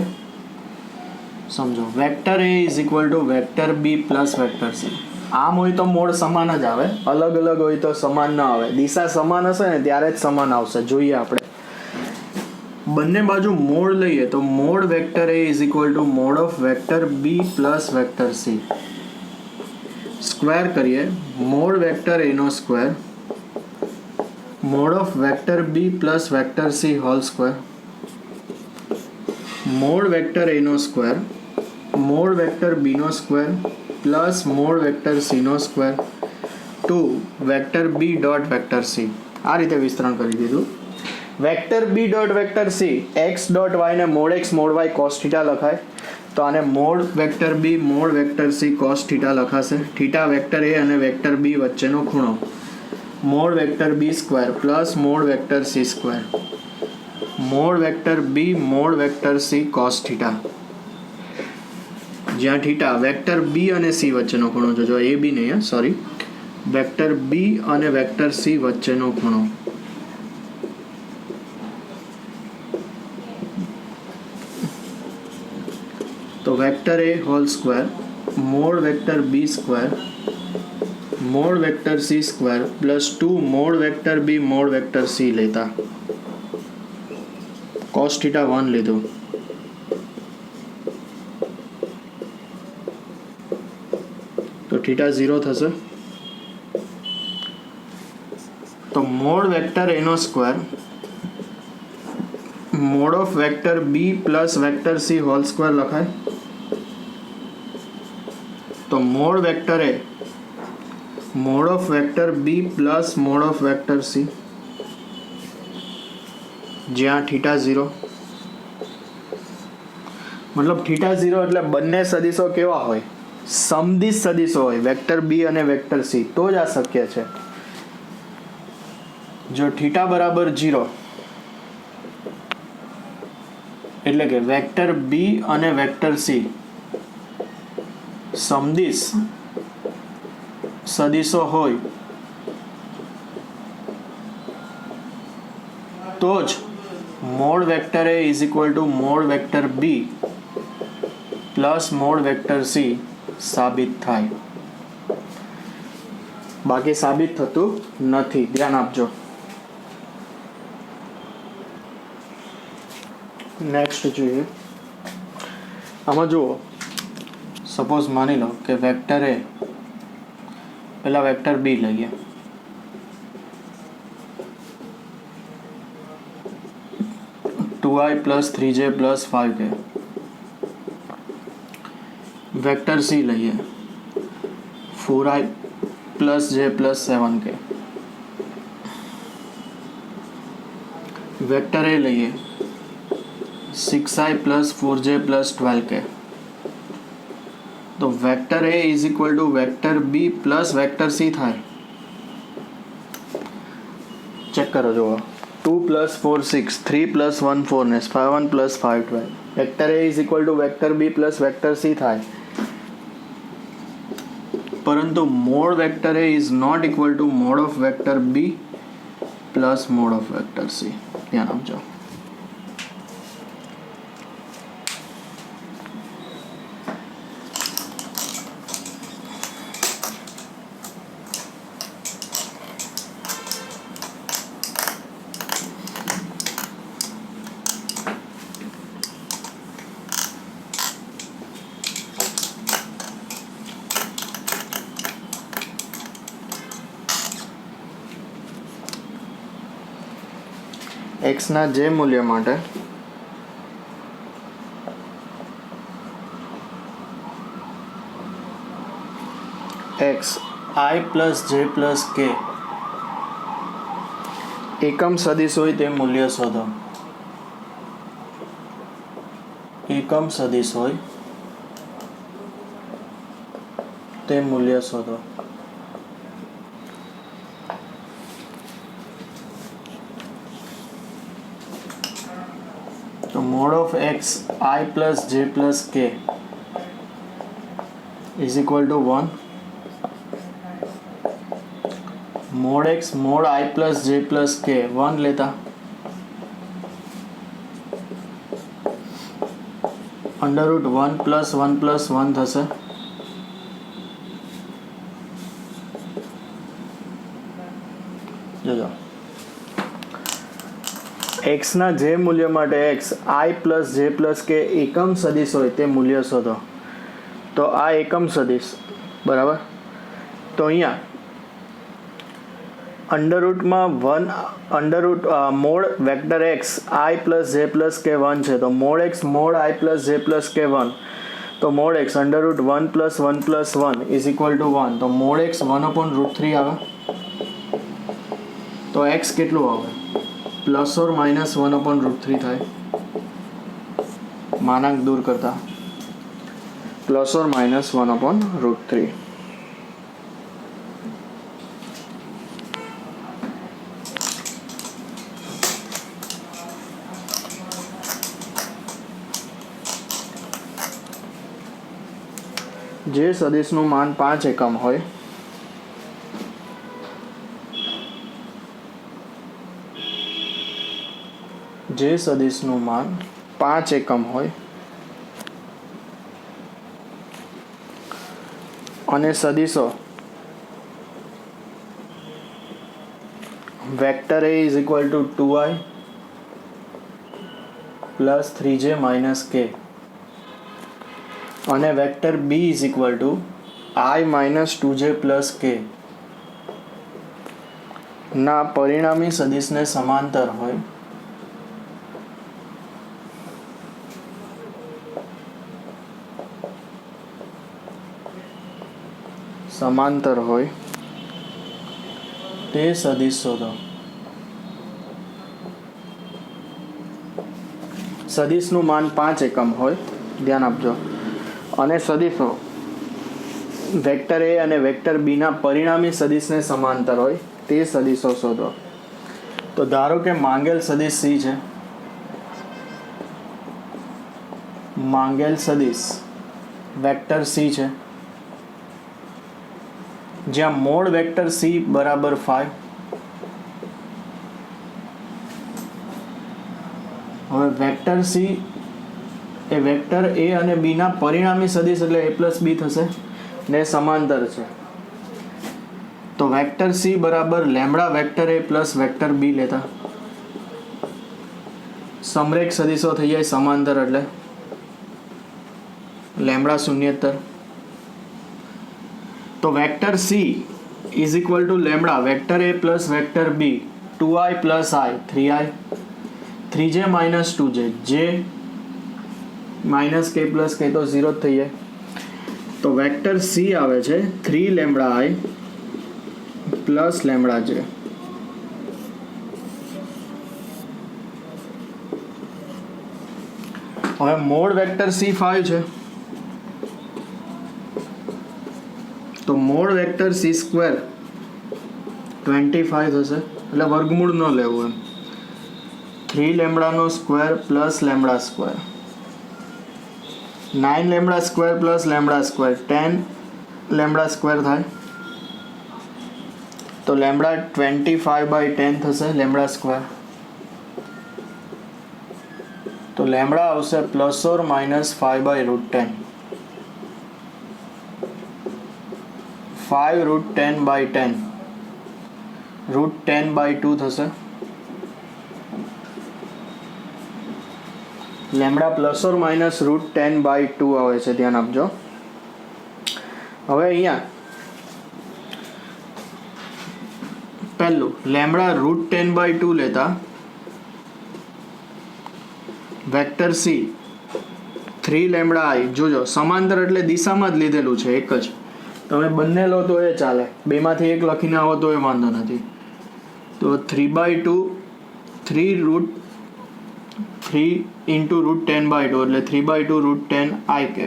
સમજો. Vector A = vector B + vector C. આમ હોય તો મોડ સમાન જ આવે, અલગ અલગ હોય તો સમાન ન આવે. દિશા સમાન હશે ને ત્યારે જ સમાન આવશે. જોઈએ આપણે બંને બાજુ મોડ લઈએ તો mod vector A = mod of vector B + vector C. Square કરીએ, મોડ વેક્ટર A નો square mod of vector B + vector C whole square, mod vector A નો સ્ક્વેર મોડ વેક્ટર B નો square plus mod vector C નો square two vector B dot vector C. આ રીતે વિસ્તરણ કરી દીધું. Vector B dot vector C x dot y ને mod x mode y cos theta લખાય, તો આને mod vector B mod vector C cos theta લખાશે. થીટા વેક્ટર A અને વેક્ટર B વચ્ચેનો ખૂણો, mod vector B square plus mod vector C square, mod vector B mod vector C cos theta, જ્યાં theta vector B અને C વચ્ચેનો ખૂણો, જોજો A B નહીં, સોરી, વેક્ટર B અને વેક્ટર C વચ્ચેનો ખૂણો. તો vector a whole square mod vector b square mod vector c square plus 2 mod vector b mod vector c लेता cos थीटा 1 लीधो तो थीटा 0 थशे तो मोड वेक्टर ए नो square mod of vector B plus vector C whole square लखाय तो mod vector A mod of vector B plus mod of vector C ज्यां theta 0 मतलब theta 0 એટલે બંને સદિશો કેવા હોય સમદિશ સદિશો હોય વેક્ટર બી અને વેક્ટર સી તો જ આ શક્ય છે જો થીટા બરાબર 0 એટલે કે વેક્ટર બી અને વેક્ટર સી સમદિશ સદિશો હોય તો જ mod vector A is equal to mod vector B plus mod vector c સાબિત થાય બાકી સાબિત થતું નથી ધ્યાન આપજો નેક્સ્ટ જોઈએ આમાં જુઓ સપોઝ માની લો કે વેક્ટર એ પેલા વેક્ટર બી લઈએ 2i plus 3j plus 5k vector C लइए 4i plus j plus 7k vector a लइए 6i plus 4j plus 12k तो vector a is equal to vector B plus vector c थाय check करो जो 2 plus 4 6 3 plus 1 4 ने 5 1 plus 5 12 vector a is equal to vector B plus vector c थाय परंतु mod vector a is not equal to mod of vector B plus mod of vector c ध्यान आपजो x ના જે મૂલ્ય માટે x i plus j plus k એકમ સદિશ હોય તે મૂલ્ય શોધો એકમ સદિશ હોય તે મૂલ્ય શોધો तो mode of x i plus j plus k is equal to 1 mode x mode i plus j plus k 1 लेता अंडर रूट 1 plus 1 થશે જોજો x ના જે મૂલ્ય માટે x i plus j plus k એકમ સદિશ હોય તે મૂલ્ય શોધો તો આ એકમ સદિશ બરાબર તો અહીંયા અંડર રૂટમાં 1 under root mod vector x i plus j plus k 1 છે તો mod x mod i plus j plus k 1 તો mod x under root 1 plus 1 is equal to 1 તો મોડ x 1 upon root 3 આવે તો x કેટલું આવે plus और minus 1 upon root 3 थाय मानांक दूर करता प्लस और माइनस 1 अपॉन रूट 3 जे सदिशનું मान 5 એકમ હોય જે સદિશનું માન 5 એકમ હોય અને સદીશો vector A is equal to 2i plus 3j minus k અને vector B is equal to i minus 2j plus k ના પરિણામી સદિશને સમાંતર હોય તે સદિશ શોધો. સદિશનું માન 5 એકમ હોય, ધ્યાન આપજો. અને સદિશો વેક્ટર A અને વેક્ટર B ના પરિણામી સદિશને સમાંતર હોય તે સદિશો શોધો. તો ધારો કે માંગેલ સદિશ C છે. માંગેલ સદિશ વેક્ટર C છે, જ્યાં મોડ વેક્ટર C બરાબર 5. હવે vector C A vector A અને B ના પરિણામી સદિશ એટલે A પ્લસ B થશે ને સમાંતર છે. તો વેક્ટર C બરાબર lambda vector A plus vector B લેતા સમરેખ સદિશો થઈ જાય સમાંતર એટલે લેમ્બડા શૂન્યેતર. તો vector C is equal two lambda vector A plus vector B 2i plus i 3i 3j minus 2j j minus k plus k તો 0 જ થઈ જાય. તો વેક્ટર C આવે છે 3 lambda i plus lambda j. હવે mode vector C 5 છે, તો મોડ વેક્ટર C સ્ક્વેર 25 થશે, એટલે વર્ગમૂળ ન લેવું એમ. 3 લેમ્બડાનો square plus lambda square 9 lambda square plus lambda square 10 lambda square થાય, તો લેમ્બડા 25/10 થશે લેમ્બડા સ્ક્વેર. તો લેમ્બડા આવશે પ્લસ ઓર માઇનસ 5/10. 5 √10/10 √10/2 થશે. લેમ્બડા પ્લસ ઓર માઇનસ √10/2 આવે છે, ધ્યાન આપજો. હવે અહીંયા પહેલું લેમ્બડા √10/2 લેતા વેક્ટર C 3 લેમ્બડા i, જોજો સમાંતર એટલે દિશામાં જ લીધેલું છે, એક જ. તમે બંને લો તો એ ચાલે, બેમાંથી એક લખીને આવો તો એ વાંધો નથી. તો 3/2 3 ઇન્ટુ √10/2 એટલે 3/2 √10 i કે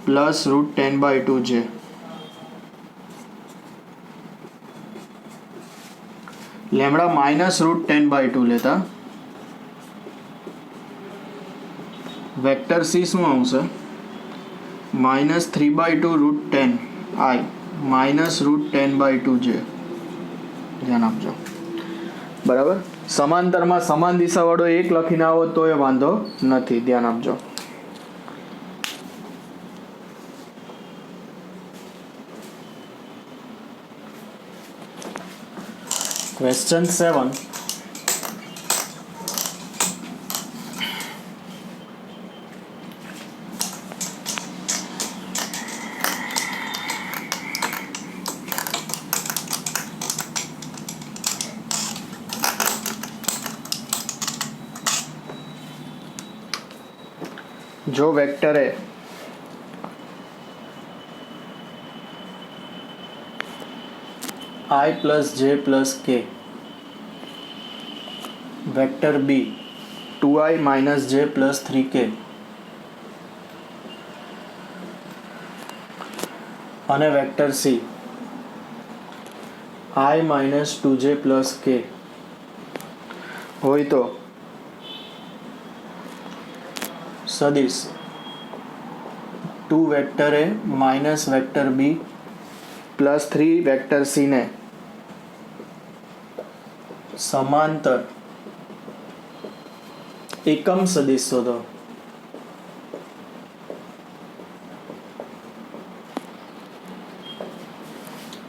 પ્લસ √10/2 j. લેમ્બડા માઇનસ √10/2 લેતા વેક્ટર C શું આવશે? Minus 3/2 √10 i minus √10/2 j. ધ્યાન આપજો, બરાબર. સમાંતરમાં સમાન દિશાવાળો એક લખીને આવો તો એ વાંધો નથી, ધ્યાન આપજો. ક્વેશ્ચન 7. जो वेक्टर है i plus j plus k, vector B 2i minus j plus 3k અને vector C i minus 2j plus k હોય તો સદિશ 2 vector A minus vector B plus 3 vector C ને સમાંતર એકમ સદિશ શોધો.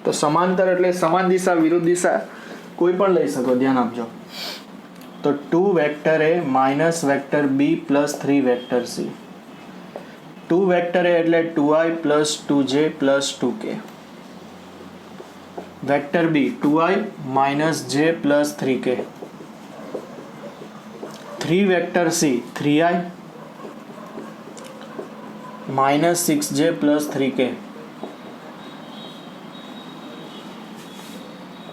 તો સમાંતર એટલે સમાન દિશા વિરુદ્ધ દિશા કોઈ પણ લઈ શકો, ધ્યાન આપજો. તો 2 vector A minus vector B plus 3 vector C. 2 vector A એટલે 2i plus 2j plus 2k. Vector B 2i minus j plus 3k. 3 vector C 3i minus 6j plus 3k.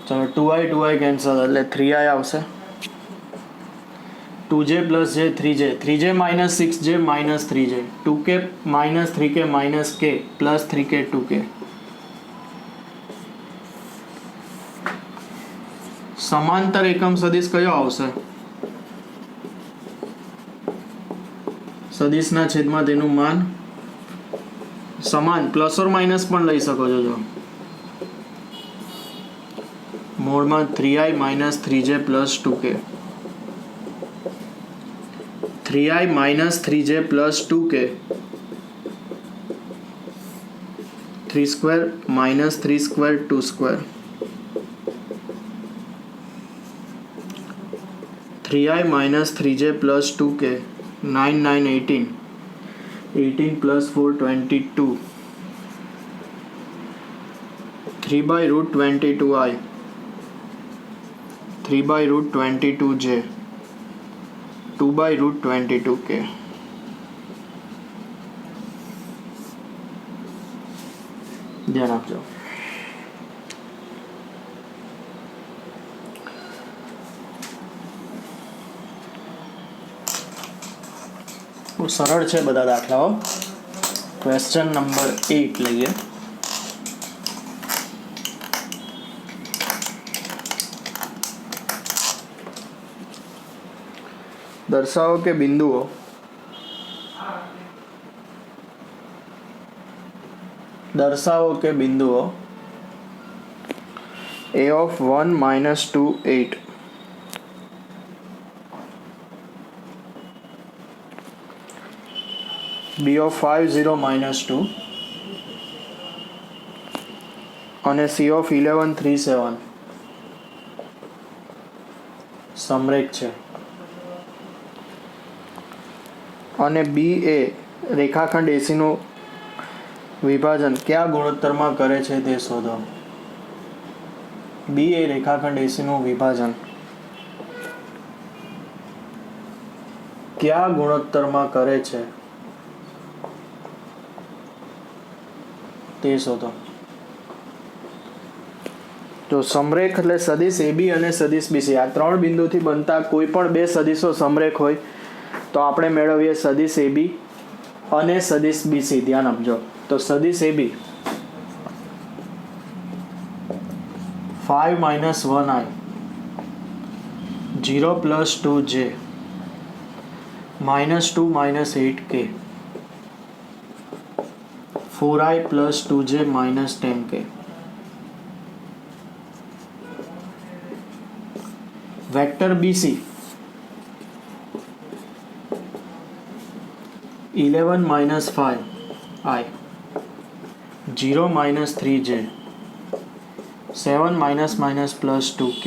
ચલો 2i કેન્સલ એટલે 3i આવશે. 2j plus j 3j, 3j minus 6j minus 3j, 2k minus 3k minus k plus 3k 2k. સમાંતર એકમ સદિશ કયો આવશે? સદિશના છેદમાં તેનું માન સમાન, પ્લસ ઓર માઇનસ પણ લઈ શકો છો. જો મોડમાં 3i minus 3j plus 2k, 3i minus 3j plus 2k, 3 square minus 3 square 2 square, 3i minus 3j plus 2k, 9 9 18, 18 plus 4 22, 3 by root 22i, 3 by root 22j, 2 by root 22k. ધ્યાન આપજો. બહુ સરળ છે બધા દાખલાઓ. ક્વેશ્ચન નંબર 8 લઈએ. દર્શાવો કે બિંદુઓ a of 1 minus 2 8, b of 5 0 minus 2 અને c of 11 3 7 સમરેખ છે. અને બી એ રેખાખંડ એસીનું વિભાજન કયા ગુણોત્તરમાં કરે છે તે શોધો. બી એ રેખાખંડ એસીનું વિભાજન કયા ગુણોત્તરમાં કરે છે તે શોધો. તો સમરેખ એટલે સદિશ AB અને સદિશ BC, આ ત્રણ બિંદુથી બનતા કોઈ પણ બે સદિશો સમરેખ હોય તો આપણે મેળવીએ સદિશ AB અને સદિશ BC. ધ્યાન આપજો. તો સદિશ AB 5 minus 1i, 0 plus 2j, minus 2 minus 8k, 4i plus 2j minus 10k. Vector BC 11 minus 5i, 0 minus 3j, 7 minus minus plus 2k.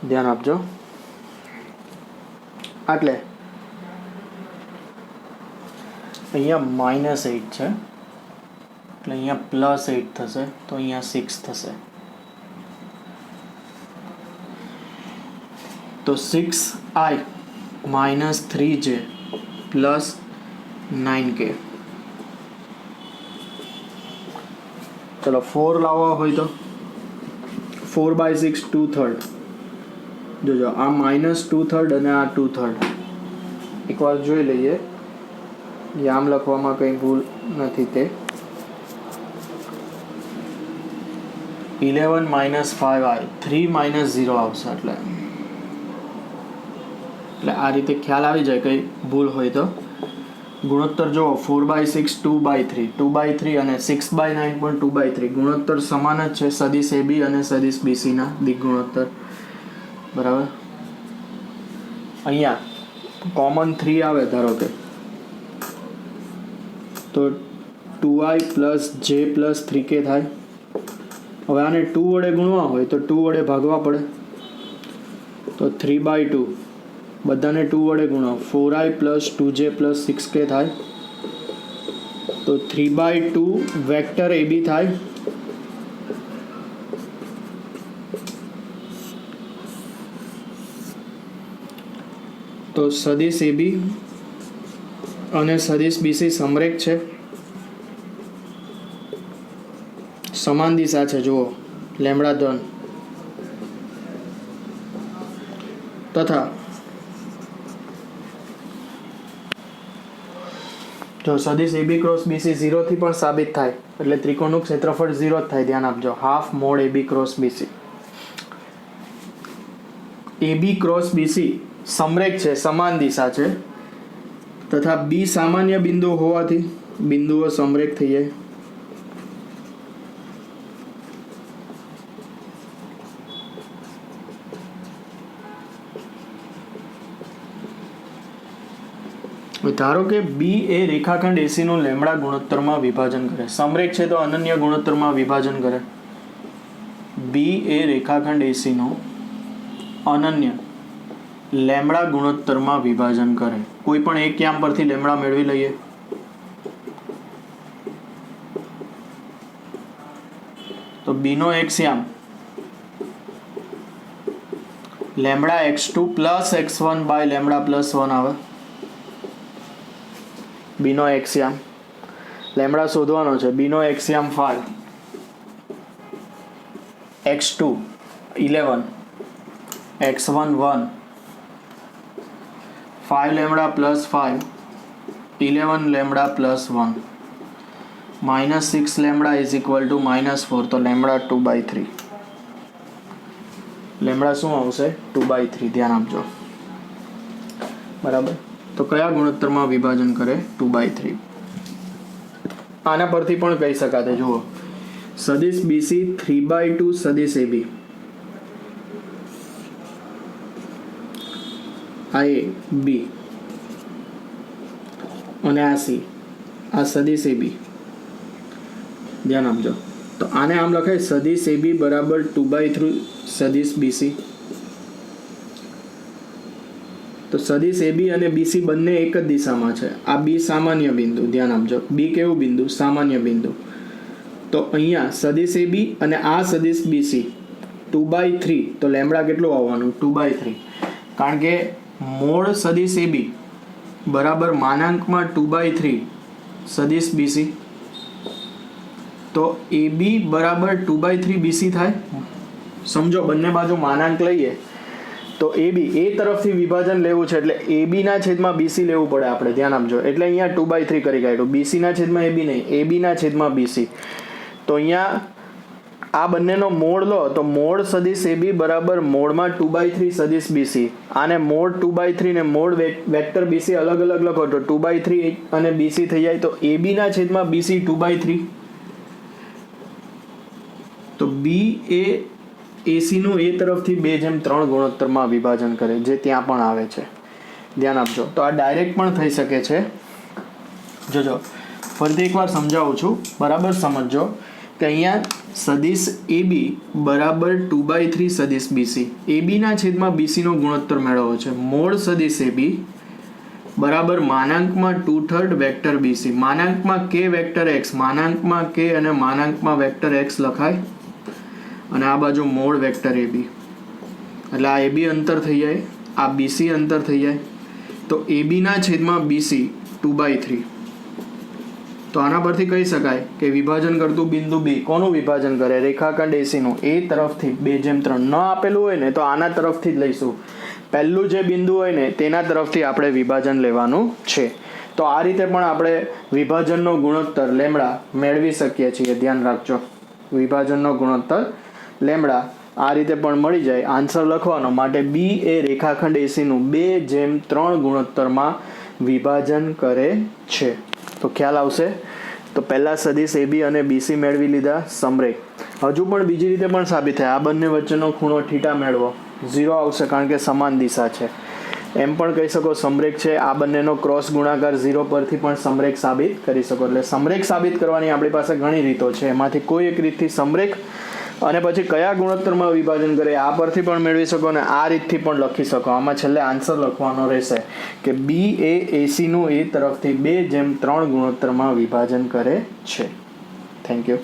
ધ્યાન આપજો. એટલે અહીંયા -8 છે એટલે અહીંયા +8 થશે તો અહીંયા 6 થશે. તો 6i minus 3j plus 9k. ચલો 4 લાવવા હોય તો 4/6 2/3. જોજો આ -2/3 અને આ 2/3 એકવાર જોઈ લઈએ આમ લખવામાં કંઈ ભૂલ નથી. તે 11 minus 5i, 3 minus 0 આવશે. એટલે આ રીતે ખ્યાલ આવી જાય કંઈ ભૂલ હોય તો. ગુણોત્તર જો 4/6 2/3, 2/3 અને 6/9 પણ 2/3. ગુણોત્તર સમાન જ છે સદિશ AB અને સદિશ BC ના દિક ગુણોત્તર. બરાબર. અહીંયા કોમન 3 આવે ધારો કે, તો 2i પ્લસ જે પ્લસ 3k થાય. હવે આને 2 વડે ગુણવા હોય તો 2 વડે ભાગવા પડે, તો 3/2 બધાને 2 વડે ગુણો, 4i plus 2j plus 6k થાય, તો 3/2 વેક્ટર AB થાય. તો સદિશ AB અને સદિશ BC સમરેખ છે, સમાન દિશા છે. જુઓ લેમ્બડા ધન તથા જો સદિશ AB ક્રોસ BC 0 થી પણ સાબિત થાય એટલે ત્રિકોણનું ક્ષેત્રફળ 0 જ થાય. ધ્યાન આપજો. Half mode AB cross BC. AB cross BC સમરેખ છે, સમાન દિશા છે તથા B સામાન્ય બિંદુ હોવાથી બિંદુઓ સમરેખ થઈ જાય. ધારો કે B એ રેખાખંડ AC નું લેમ્બડા ગુણોત્તરમાં વિભાજન કરે. સમરેખ છે તો અનન્ય ગુણોત્તરમાં વિભાજન કરે. B એ રેખાખંડ AC નું અનન્ય લેમ્બડા ગુણોત્તરમાં વિભાજન કરે. કોઈ પણ એક યામ પરથી લેમ્બડા મેળવી લઈએ. તો B નો x યામ lambda x2 plus x1 by lambda plus 1 આવે. B નો x યામ લેમ્બડા શોધવાનો છે. B નો x યામ 5, x2 11, x1 1, 5 lambda plus 5, 11 lambda plus 1, -6 lambda is equal to -4. તો લેમ્બડા 2/3. લેમ્બડા શું આવશે? 2/3. ધ્યાન આપજો. બરાબર. તો કયા ગુણોત્તરમાં વિભાજન કરે? 2/3. આના પરથી પણ કહી શકાતે. જુઓ સદિશ BC 3/2 સદિશ AB. આ A B અને આ C, આ સદિશ AB. ધ્યાન આપજો. તો આને આમ લખાય સદિશ AB બરાબર 2/3 સદિશ BC. તો સદિશ AB અને BC બંને એક જ દિશામાં છે. આ B સામાન્ય બિંદુ. ધ્યાન આપજો. B કેવું બિંદુ? સામાન્ય બિંદુ. તો અહીંયા સદિશ AB અને આ સદિશ BC 2/3. તો લેમ્બડા કેટલું આવવાનું? 2/3. કારણ કે મોડ સદિશ AB બરાબર માનાંકમાં 2/3 સદિશ BC. તો AB બરાબર 2/3 BC થાય. સમજો બંને બાજુ માનાંક લઈએ તો AB એ તરફથી વિભાજન લેવું છે એટલે AB ના છેદમાં BC લેવું પડે આપણે. ધ્યાન આપજો. એટલે અહીંયા 2/3 કરી કાઢ્યું. BC ના છેદમાં AB નહીં, AB ના છેદમાં BC. તો અહીંયા આ બંનેનો મોડ લો તો મોડ સદિશ AB બરાબર મોડમાં 2/3 સદિશ BC. આને મોડ 2/3 ને મોડ વેક્ટર BC અલગ અલગ લખો તો 2/3 અને BC થઈ જાય. તો AB ના છેદમાં BC 2/3. તો B એ AC નું એ તરફથી 2/3 ગુણોત્તરમાં વિભાજન કરે, જે ત્યાં પણ આવે છે. ધ્યાન આપજો. તો આ ડાયરેક્ટ પણ થઈ શકે છે. જોજો ફરીથી એકવાર સમજાવું છું, બરાબર સમજજો કે અહીંયા સદિશ AB બરાબર 2/3 સદિશ BC. AB ના છેદમાં BC નો ગુણોત્તર મેળવવો છે. મોડ સદિશ AB બરાબર માનાંકમાં 2/3 vector BC. માનાંકમાં K vector X, માનાંકમાં K અને માનાંકમાં વેક્ટર X લખાય અને આ બાજુ મોડ વેક્ટર AB. એટલે આ AB અંતર થઈ જાય, આ BC અંતર થઈ જાય. તો AB ના છેદમાં BC 2/3. તો આના પરથી કહી શકાય કે વિભાજન કરતું બિંદુ B કોનું વિભાજન કરે? રેખાખંડ AC નું. એ તરફથી 2/3 ન આપેલું હોય ને તો આના તરફથી જ લઈશું. પહેલું જે બિંદુ હોય ને તેના તરફથી આપણે વિભાજન લેવાનું છે. તો આ રીતે પણ આપણે વિભાજનનો ગુણોત્તર લેમ્બડા મેળવી શકીએ છીએ. ધ્યાન રાખજો. વિભાજનનો ગુણોત્તર લેમ્બડા આ રીતે પણ મળી જાય. આન્સર લખવાનો માટે B એ રેખાખંડ AC નું 2/3 ગુણોત્તરમાં વિભાજન કરે છે. તો ખ્યાલ આવશે. તો પહેલા સદિશ AB અને BC મેળવી લીધા સમરેખ. હજુ પણ બીજી રીતે પણ સાબિત થાય. આ બંને વચ્ચેનો ખૂણો θ મેળવો, 0 આવશે કારણ કે સમાન દિશા છે. એમ પણ કહી શકો સમરેખ છે. આ બંનેનો ક્રોસ ગુણાકાર 0 પરથી પણ સમરેખ સાબિત કરી શકો. એટલે સમરેખ સાબિત કરવાની આપણી પાસે ઘણી રીતો છે. એમાંથી કોઈ એક રીતથી સમરેખ અને પછી કયા ગુણોત્તરમાં વિભાજન કરે આ પરથી પણ મેળવી શકો અને આ રીતથી પણ લખી શકો. આમાં છેલ્લે આન્સર લખવાનો રહેશે કે બી એ એસીનું એ તરફથી 2:3 ગુણોત્તરમાં વિભાજન કરે છે. Thank you.